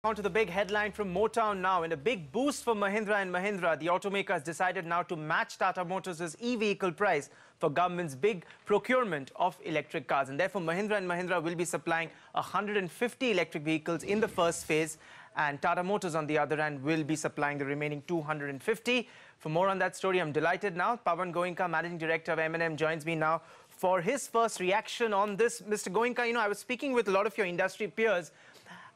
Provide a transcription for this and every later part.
On to the big headline from Motown now. In a big boost for Mahindra & Mahindra, the automaker has decided now to match Tata Motors' e-vehicle price for government's big procurement of electric cars. And therefore, Mahindra & Mahindra will be supplying 150 electric vehicles in the first phase. And Tata Motors, on the other hand, will be supplying the remaining 250. For more on that story, I'm delighted now. Pawan Goenka, Managing Director of M&M, joins me now for his first reaction on this. Mr. Goenka, I was speaking with a lot of your industry peers,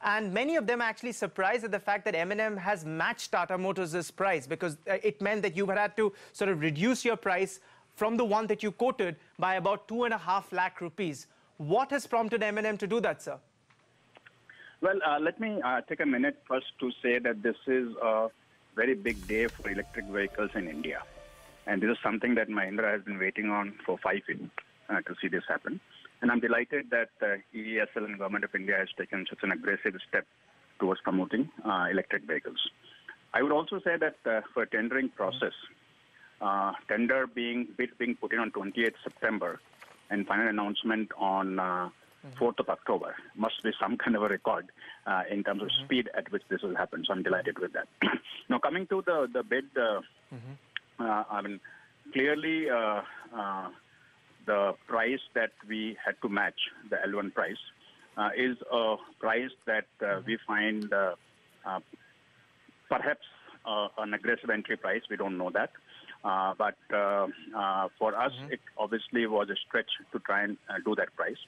and many of them are actually surprised at the fact that M&M has matched Tata Motors' price, because it meant that you had to sort of reduce your price from the one that you quoted by about 2.5 lakh rupees. What has prompted M&M to do that, sir? Well, let me take a minute first to say that this is a very big day for electric vehicles in India. And this is something that Mahindra has been waiting on for 5 years to see this happen. And I'm delighted that EESL and Government of India has taken such an aggressive step towards promoting electric vehicles. I would also say that for a tendering process, bid being put in on 28th September and final announcement on 4th of October must be some kind of a record in terms of speed at which this will happen. So I'm delighted with that. Now, coming to the bid, I mean, clearly the price that we had to match, the L1 price, is a price that we find perhaps an aggressive entry price. We don't know that. But for us, it obviously was a stretch to try and do that price.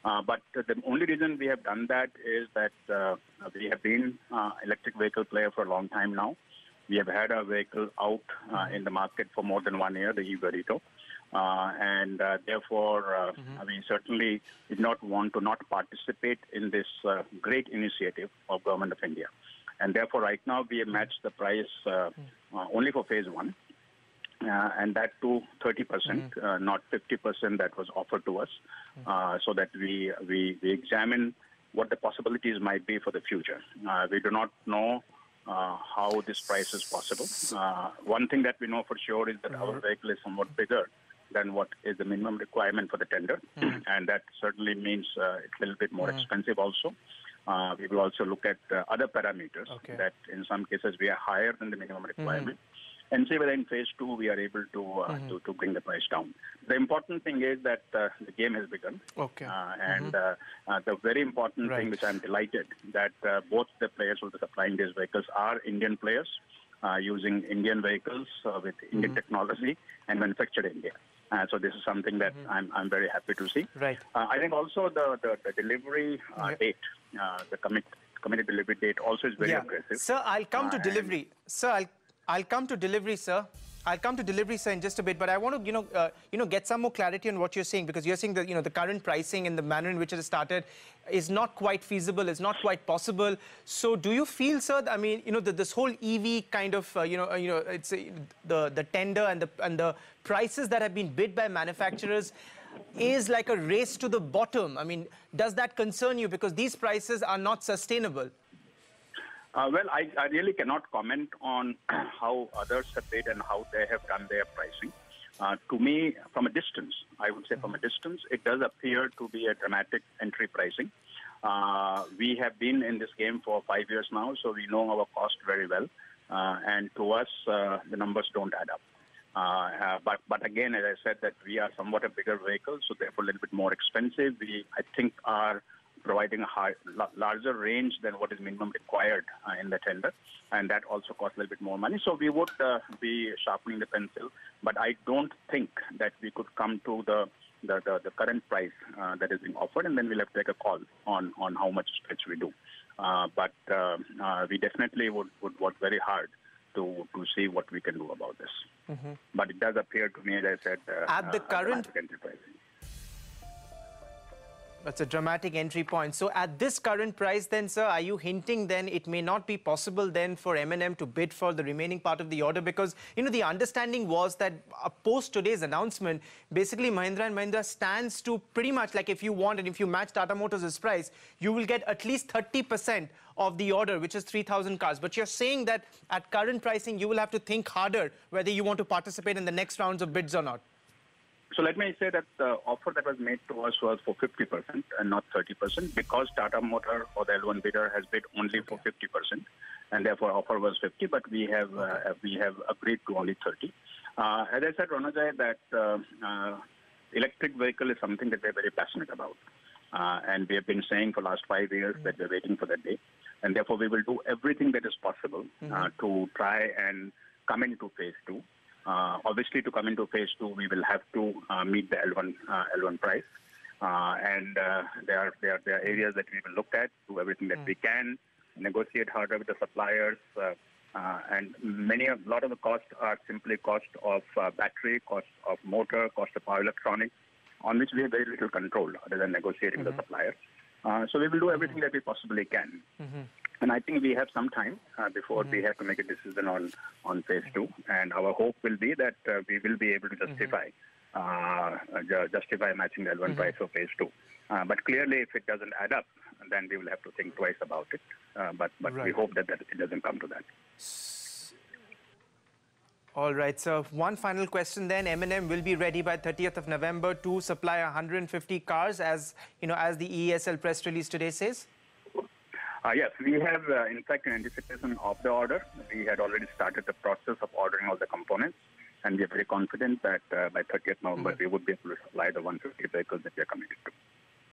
But the only reason we have done that is that we have been electric vehicle player for a long time now. We have had a vehicle out in the market for more than 1 year, the e-Verito. And therefore, we certainly did not want to not participate in this great initiative of Government of India. And therefore, right now, we have matched the price only for phase 1. And that to 30%, not 50% that was offered to us, so that we examine what the possibilities might be for the future. We do not know how this price is possible. One thing that we know for sure is that our vehicle is somewhat bigger than what is the minimum requirement for the tender, and that certainly means it's a little bit more expensive also. We will also look at other parameters that in some cases we are higher than the minimum requirement. And see whether in phase 2 we are able to bring the price down. The important thing is that the game has begun. And the very important thing, which I'm delighted, that both the players who are supplying these vehicles are Indian players, using Indian vehicles with Indian technology and manufactured in India. So this is something that I'm very happy to see. I think also the delivery date, the committed delivery date also is very aggressive. Sir, I'll come to delivery. Sir, I'll come to delivery, sir. I'll come to delivery, sir, in just a bit. But I want to, get some more clarity on what you're saying, because you're saying that, the current pricing and the manner in which it has started is not quite feasible, is not quite possible. So do you feel, sir, I mean, that this whole EV kind of, it's the tender and the prices that have been bid by manufacturers is like a race to the bottom? I mean, does that concern you? Because these prices are not sustainable. Well, I really cannot comment on how others have bid and how they have done their pricing. To me, from a distance, I would say from a distance, it does appear to be a dramatic entry pricing. We have been in this game for 5 years now, so we know our cost very well. And to us, the numbers don't add up. But again, as I said, that we are somewhat a bigger vehicle, so therefore a little bit more expensive. We, I think, are providing a larger range than what is minimum required in the tender, and that also costs a little bit more money. So we would be sharpening the pencil, but I don't think that we could come to the current price that is being offered, and then we'll have to take a call on how much stretch we do. But we definitely would work very hard to see what we can do about this. But it does appear to me, as I said, at the current entry pricing. That's a dramatic entry point. So at this current price then, sir, are you hinting then it may not be possible then for M&M to bid for the remaining part of the order? Because, the understanding was that post today's announcement, basically Mahindra & Mahindra stands to pretty much, like, if you want and if you match Tata Motors' price, you will get at least 30% of the order, which is 3,000 cars. But you're saying that at current pricing, you will have to think harder whether you want to participate in the next rounds of bids or not. So let me say that the offer that was made to us was for 50% and not 30%, because Tata Motor or the L1 bidder has bid only for 50%, and therefore offer was 50, but we have agreed to only 30. As I said, Ronajai, that electric vehicle is something that we're very passionate about. And we have been saying for the last 5 years that we're waiting for that day. And therefore, we will do everything that is possible to try and come into phase 2. Obviously, to come into phase 2, we will have to meet the L1 price. And there are areas that we will look at, do everything that we can, negotiate harder with the suppliers. And a lot of the costs are simply cost of battery, cost of motor, cost of power electronics, on which we have very little control other than negotiating with the suppliers. So we will do everything that we possibly can. And I think we have some time before we have to make a decision on phase 2. And our hope will be that we will be able to justify matching the L1 price for phase 2. But clearly, if it doesn't add up, then we will have to think twice about it. But we hope that it doesn't come to that. All right, so one final question then. M&M will be ready by 30th of November to supply 150 cars, as the EESL press release today says? Yes, we have, in fact, in anticipation of the order, we had already started the process of ordering all the components, and we are very confident that by 30th November, we would be able to supply the 150 vehicles that we are committed to.